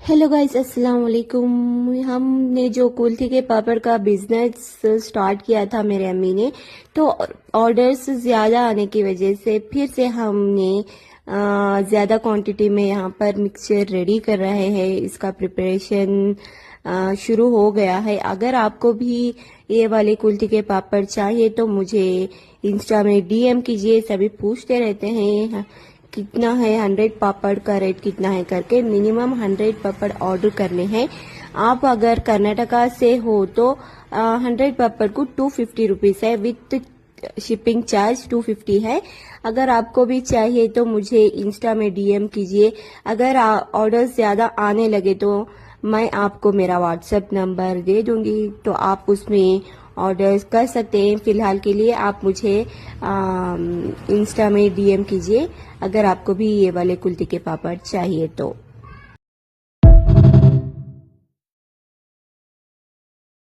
Hello guys, अस्सलाम वालेकुम। हमने जो कुल्थी के पापड़ का बिजनेस स्टार्ट किया था मेरे अम्मी ने, तो ऑर्डर्स ज़्यादा आने की वजह से फिर से हमने ज़्यादा क्वांटिटी में यहाँ पर मिक्सचर रेडी कर रहे हैं। इसका प्रिपरेशन शुरू हो गया है। अगर आपको भी ये वाले कुल्थी के पापड़ चाहिए तो मुझे इंस्टा में डीएम कीजिए। सभी पूछते रहते हैं कितना है 100 पापड़ का रेट कितना है करके। मिनिमम 100 पापड़ ऑर्डर करने हैं। आप अगर कर्नाटका से हो तो 100 पापड़ को 250 रुपीज है, विथ शिपिंग चार्ज 250 है। अगर आपको भी चाहिए तो मुझे इंस्टा में डीएम कीजिए। अगर ऑर्डर ज्यादा आने लगे तो मैं आपको मेरा व्हाट्सएप नंबर दे दूंगी, तो आप उसमें ऑर्डर कर सकते हैं। फिलहाल के लिए आप मुझे इंस्टा में डीएम कीजिए अगर आपको भी ये वाले कुल्थी के पापड़ चाहिए तो।